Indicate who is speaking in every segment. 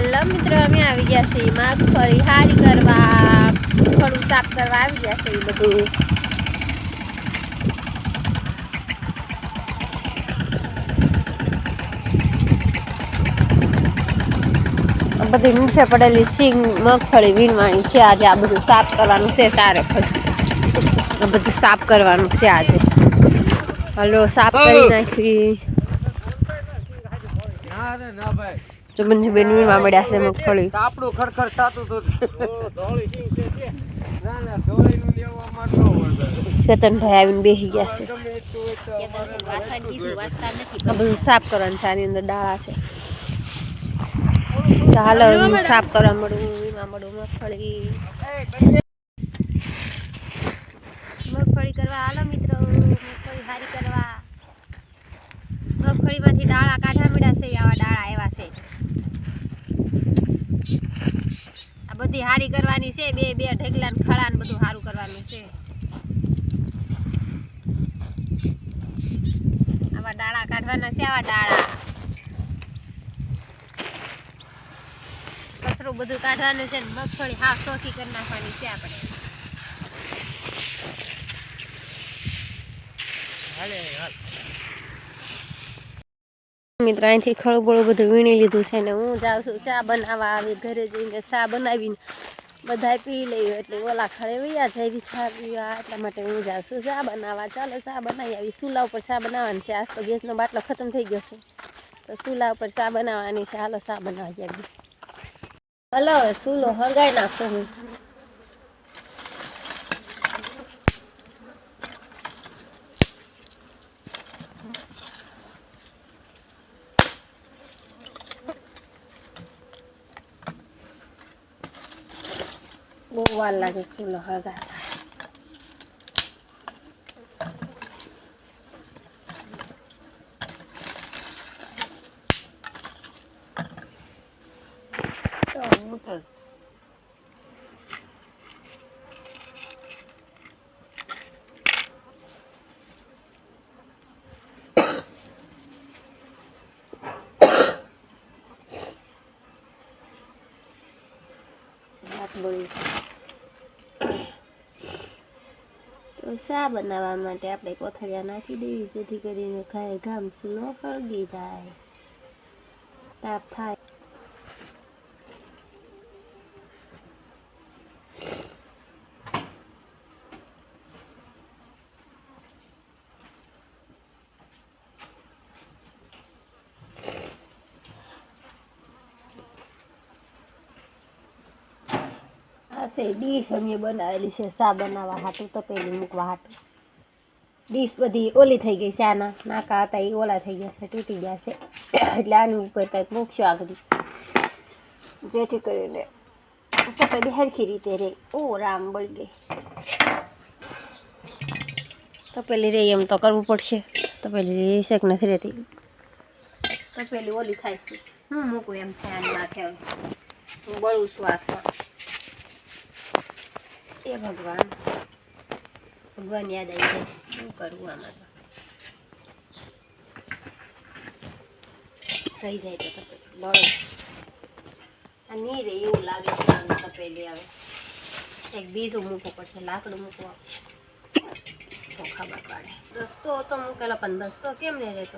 Speaker 1: Hello मित्रों अमे આવી ગયા છે મગફળી હારી કરવા થોડું સાફ કરવા આવી ગયા છે બધું બધી નીચે પડેલી સિંગ મગફળી વીણવાની છે આજે આ બધું સાફ કરવાનું છે સારે આ બધું સાફ કરવાનું છે આજે હાલો સાફ કરી નાખી ના ભાઈ जो मंजी बेन में मड्या से मगफળી
Speaker 2: આપણું ખરખર થાતું તો ધોળી સિંગ છે ના ના ધોળી નું લેવા માં ન હોય
Speaker 1: કેતન ભાઈ આવીને બેહી ગયા છે આ બધું સાફ કરવાનું છે આની અંદર ડાળા છે ચાલો હું સાફ કરવા મળું એમાં મળું મગફળી કરવા હાલો મિત્રો મગફળી હારી કરવા મગફળીમાંથી ડાળા કાઢવા મળ્યા છે આવા ડાળા આવ્યા છે આ બધી હારી કરવાની છે બે બે ઢગલા ને ખળા ને બધું હારું કરવાનું છે આવા ડાળા કાઢવાના છે આવા ડાળા કચરો બધું કાઢવાનું છે ને મગફળી હાફ સોખી કરી નાખવાની છે આપણે
Speaker 2: હાલે હાલ
Speaker 1: મિત્રો અહીંથી ખળબળું બધું વીણી લીધું છે ને હું જાઉં છું ચા બનાવવા આવી ઘરે જઈને ચા બનાવીને બધા પી લઈએ એટલે ઓલા ખળે વૈયા જાય ચા પીવા એટલા માટે હું જાઉં છું ચા બનાવવા ચાલો ચા બનાવી આવી ચૂલા ઉપર ચા બનાવવાની છે આજ તો ગેસનો બાટલો ખતમ થઈ ગયો છે તો ચૂલા ઉપર ચા બનાવવાની છે હાલો ચા બનાવવા જાય હલો ચૂલો હળગાઈ નાખો હું બહુ વાર લાગે ચૂલો હળગાતા તો ચા બનાવવા માટે આપણે કોથળિયા નાખી દઈએ જેથી કરીને ખાય ઘામ ચૂલો સળગી જાય તાપ થાય ડીશ અમે બનાવેલી છે ચા બનાવવા હાટું તપેલી મૂકવા હાટું ડીશ બધી ઓલી થઈ ગઈ છે આના નાકા હતા એ ઓલા થઈ ગયા છે તૂટી ગયા છે એટલે આની ઉપર કંઈક મૂકશું આગળ જેથી કરીને તપેલી હરખી રીતે રહે ઓ રામ બળી ગઈ તપેલી રહી એમ તો કરવું પડશે તપેલી રહી છે કે નથી રહેતી તપેલી ઓલી થાય છે હું મૂકું એમ થાય આની માથે હું બળું છું હાથમાં એ ભગવાન ભગવાન યાદ આવી જાય શું કરવું આમાં તો રહી જાય તો બળો આ નહીં રે એવું લાગે છે તપેલી આવે એક બીજું મૂકવું પડશે લાકડું મૂકવા તો ખબર પડે દસ્તો તો મૂકેલો પણ દસ્તો કેમ નહીં રહેતો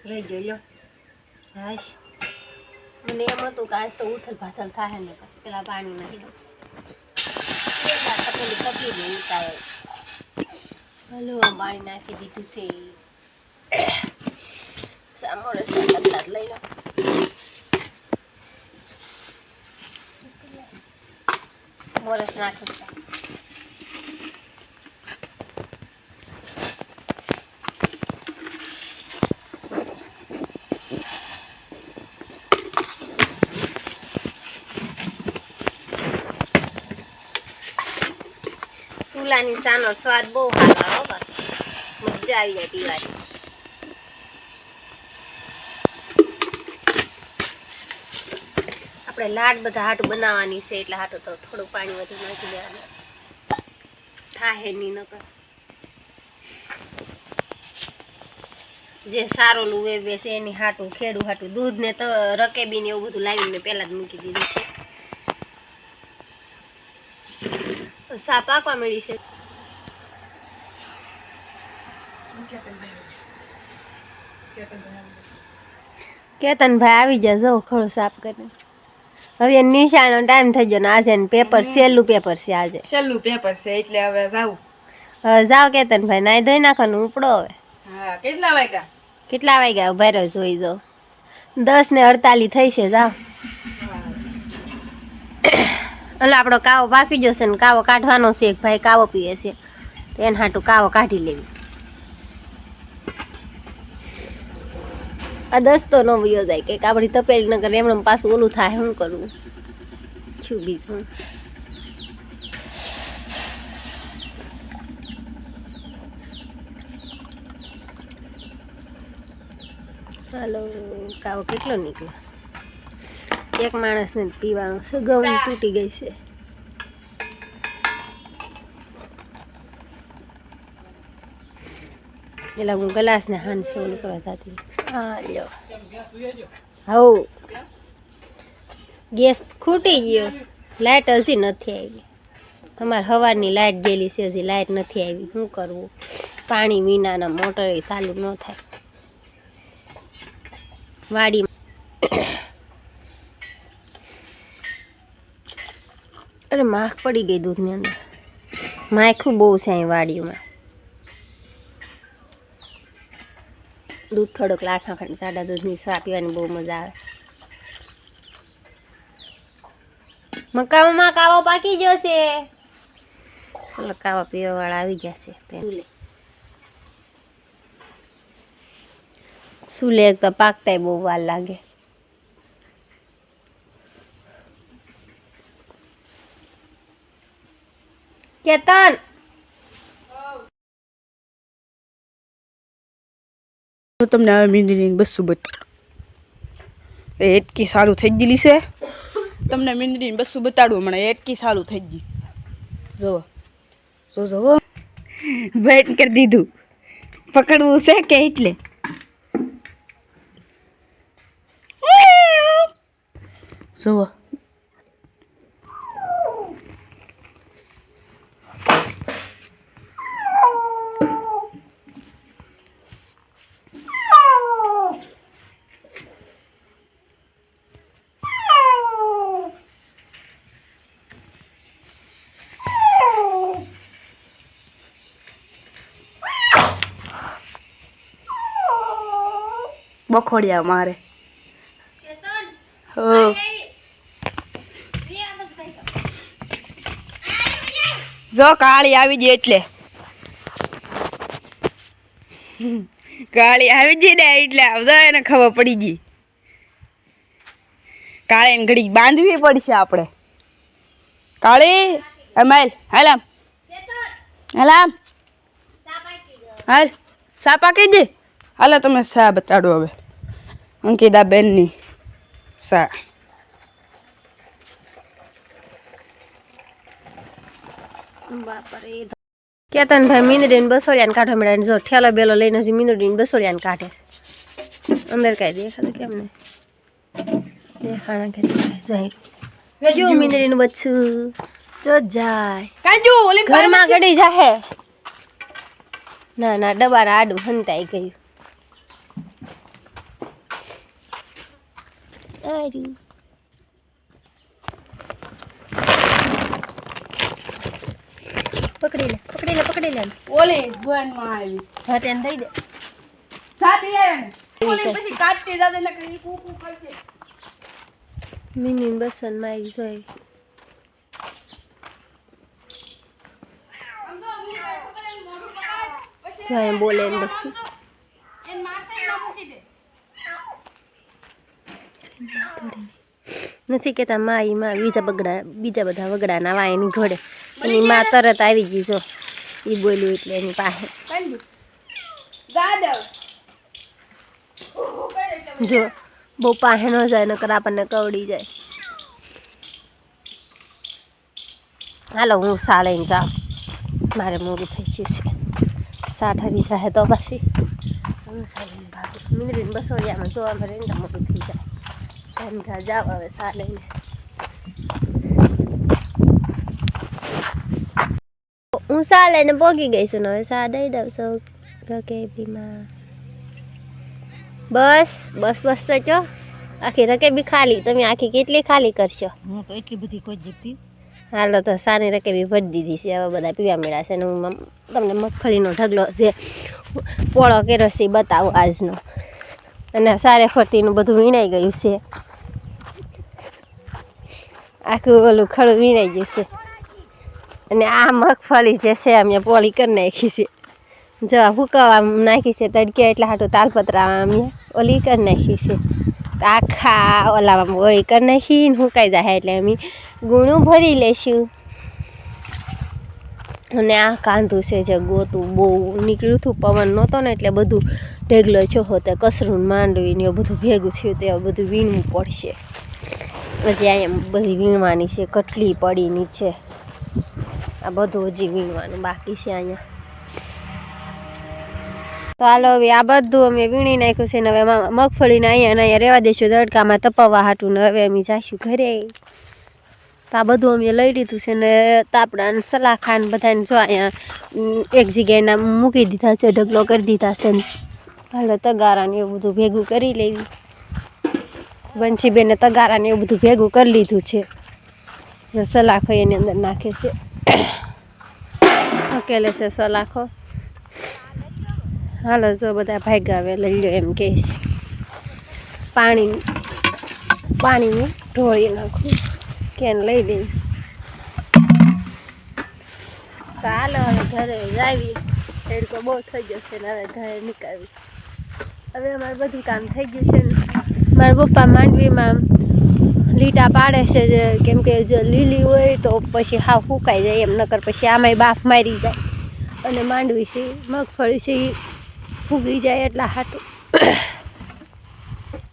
Speaker 1: રહી ગયો લ્યો હાશ મને એમ હતું કે આજ તો ઉથલ પાથલ થાય ને પેલા પાણી નાખી દઉં હલો પાણી નાખી દીધું છે સામોરસ લઈ લો મોરસ નાખું ચૂલાની ચાનો સ્વાદ બહુ સારો આવે મજા આવી જાય પીવાની આપણે લાડ બધા હાટું બનાવવાની છે એટલે હાટું તો થોડું પાણી વધુ નાખી દેવાનું થાય નહીં નકર જે સારું લુવે બેસે એની હાટું ખેડું હાટું દૂધ ને તો રકેબી ને એવું બધું લાવીને પહેલા જ મૂકી દીધું છે સા પાકવા મળી છે કેતનભાઈ આવી જાય જો ખડો સાફ કરીને હવે નિશાળનો ટાઈમ થઈ ગયો ને આજે પેપર છેલ્લું પેપર છે આજે
Speaker 3: છેલ્લું પેપર છે એટલે હવે જાવું.
Speaker 1: હવે જાઓ કેતનભાઈ નાઈ ધોઈ નાખવાનું ઉપડો હવે
Speaker 3: હા કેટલા વાગ્યા?
Speaker 1: કેટલા વાગ્યા ઉભા રહ્યો જોઈ જાઓ 10:48 થઈ છે જાઓ એટલે આપણો કાવો પાકી જશે ને કાવો કાઢવાનો છે એક ભાઈ કાવો પીએ છે તો એને હાટું કાવો કાઢી લેવી આ 10 તો ન વયો જાય કંઈક આપણી તપેલી ન કરે એમણે પાછું ઓલું થાય શું કરવું છું બીજું હાલો કાવો કેટલો નીકળ્યો એક માણસને જ પીવાનું છે ગવણ તૂટી ગઈ છે એટલે હું ગ્લાસને હાન છે ઓલું કરવા જતી હા લ્યો હવ ગેસ ખૂટી ગયો લાઇટ હજી નથી આવી અમારે સવારની લાઇટ ગયેલી છે હજી લાઇટ નથી આવી શું કરવું પાણી વિનાના મોટર ચાલુ ન થાય વાડી અરે માખ પડી ગઈ દૂધની અંદર માખું બહુ છે અહીં વાડીમાં દૂધ થોડોક લાઠા ખંડ સાડા દૂધની સા પીવાની બહુ મજા આવે મકામાં કાવો પાકી ગયો છે ચાલો કાવા પીવા વાળા આવી ગયા છે સુલે એક તો પાકતાય બહુ વાર લાગે કેતન
Speaker 3: તો તમને હવે મીંદડીની બસ્સું બતાડું એ એટકી સારું થઈ ગયેલી છે તમને મીંદડીની બસ્સું બતાડું હમણાં એટકી સારું થઈ ગઈ જોવો જોવો બેટ કરી દીધું પકડવું છે કે એટલે જોવો બખોડિયા મારે જો કાળી આવી ગઈ એટલે કાળી આવી ગઈ ને એટલે આવજો એને ખબર પડી ગઈ કાળીને ઘડી બાંધવી પડશે આપણે કાળી અમાલ હાલામ હાલામ હાલ સા પાકી દે હાલે તમે સા બતાડો હવે અંકિતા બેનની સા
Speaker 1: બાપરે કેતનભાઈ મીંદડીને બસોડિયાને કાઢવા મળ્યા જો ઠેલો બેલો લઈને હજી મીંદડીને બસોડિયાને કાઢે અંદર કાંઈ દેખાડે કેમ ને દેખાણા કે જાય જો મીંદડીનું બચ્ચું જો જાય
Speaker 3: કાજુ ઓલી
Speaker 1: ઘરમાં ગડી જાહે ના ના ડબાના આડું હંતાઈ ગયું આર્યું પકડી લે
Speaker 3: ઓલી ગોનમાં આવી
Speaker 1: હા તેને દઈ દે
Speaker 3: સાથી આવે ઓલી પછી કાટતી જાદે નકરી કૂકુ કરશે
Speaker 1: મિની બસન મારી જોઈ જાય બોલે ને બસ
Speaker 3: એન માસે ના મૂકી દે
Speaker 1: નથી કેતા માં ઈ માં બીજા બધા વગડા ના વાય એની ઘોડે એની માં તરત આવી ગઈ જો ઈ બોલ્યું એટલે એની પાસે જો બહુ પાસે ન જાય નકર આપણને કવડી જાય હાલો હું સા લઈને જાઉં મારે મોડું થઈ ગયું છે ચા ઠરી જાય તો પછી હું સાલીને ભાગું મીંદડીને બસોડિયામાં જોવામાં રહીને તો મોટું થઈ જાય એમ ઘા જાવ હવે સા લઈને હું સા લઈને પોગી ગઈ છું ને હવે સા દઈ દઉં સૌ રકેબીમાં બસ બસ બસ તો ચો આખી રકેબી ખાલી તમે આખી કેટલી ખાલી કરશો
Speaker 3: હું તો એટલી બધી કોઈ જ પીવું
Speaker 1: હાલો તો સાની રકેબી ભરી દીધી છે હવે બધા પીવા મળ્યા છે ને હું તમને મગફળીનો ઢગલો જે પોળો કર્યો છે બતાવું આજનો અને સારે ફરતીનું બધું વીણાઈ ગયું છે આખું ઓલું ખડું વીણાઈ ગયું છે અને આ મગફળી જે છે અમે પોળી કરી નાખી છે જો હુકવા નાખી છે તડકે એટલે હાટું તાલપત્રા અમે ઓલી કરી નાખી છે આખા ઓલામાં ઓળી કરી નાખીને હુકાઈ જાય એટલે અમે ગુણું ભરી લઈશું અને આ કાંધું છે જે ગોતું બહુ નીકળ્યું હતું પવન નહોતો ને એટલે બધું ઢેગલો ચોહો તે કસરું માંડવી ને એવું બધું ભેગું થયું તે બધું વીણવું પડશે પછી અહીંયા બધી વીણવાની છે કટલી પડી નીચે આ બધું હજી વીણવાનું બાકી છે અહીંયા તો હાલો હવે આ બધું અમે વીણી નાખ્યું છે ને હવે મગફળીને અહીંયા રહેવા દઈશું તડકામાં તપાવવા હાટું ને હવે અમે જઈશું ઘરે તો આ બધું અમે લઈ લીધું છે ને તાપડા ને સલાખા ને બધાને જો અહીંયા એક જગ્યાએ મૂકી દીધા છે ઢગલો કરી દીધા છે ને હાલો તગારા ને એવું બધું ભેગું કરી લેવી બંસીબેને તગારા ને એવું બધું ભેગું કરી લીધું છે સલાખો એની અંદર નાખે છે અકેલે છે સલાખો હાલો જો બધા ભાગ્યા હવે લઈ લો એમ કહે છે પાણીનું ઢોળી નાખું કેન લઈ લઈ તો હાલો હવે ઘરે આવી તડકો બહુ થઈ જશે ને હવે ઘરે નીકળવી હવે અમારે બધું કામ થઈ ગયું છે ને મારા પપ્પા માંડવીમાં લીટા પાડે છે જે કેમ કે જો લીલી હોય તો પછી હાવ ફૂંકાઈ જાય એમ નકર પછી આમાંય બાફ મારી જાય અને માંડવી છે મગફળી છે એ ફૂગી જાય એટલા હાટું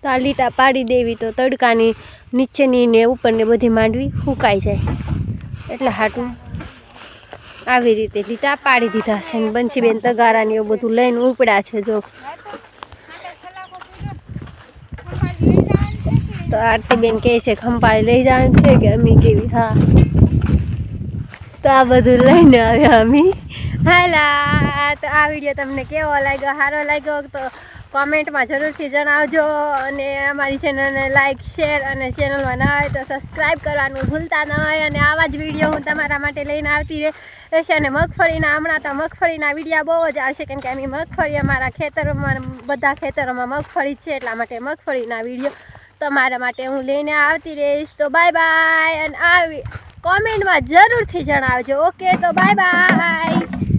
Speaker 1: તો આ લીટા પાડી દેવી તો તડકાની નીચેની ને ઉપરની બધી માંડવી ફૂંકાઈ જાય એટલે હાટું આવી રીતે લીટા પાડી દીધા છે ને બંસીબેન તગારા ને એવું બધું લઈને ઉપડ્યા છે જો તો આરતીબેન કહે છે ખંપાળી લઈ જવાનું છે કે અમી કેવી હા તો આ બધું લઈને આવ્યા અમી હાલા તો આ વિડીયો તમને કેવો લાગ્યો સારો લાગ્યો તો કોમેન્ટમાં જરૂરથી જણાવજો અને અમારી ચેનલને લાઇક શેર અને ચેનલમાં ન હોય તો સબસ્ક્રાઈબ કરવાનું ભૂલતા ન હોય અને આવા જ વિડીયો હું તમારા માટે લઈને આવતી રહેશે અને મગફળીના હમણાં તો મગફળીના વિડીયો બહુ જ આવશે કેમ કે અમે મગફળી અમારા ખેતરોમાં બધા ખેતરોમાં મગફળી છે એટલા માટે મગફળીના વિડીયો તમારા માટે હું લઈને આવતી રહીશ તો બાય બાય અને આવી કોમેન્ટમાં જરૂરથી જણાવજો ઓકે તો બાય બાય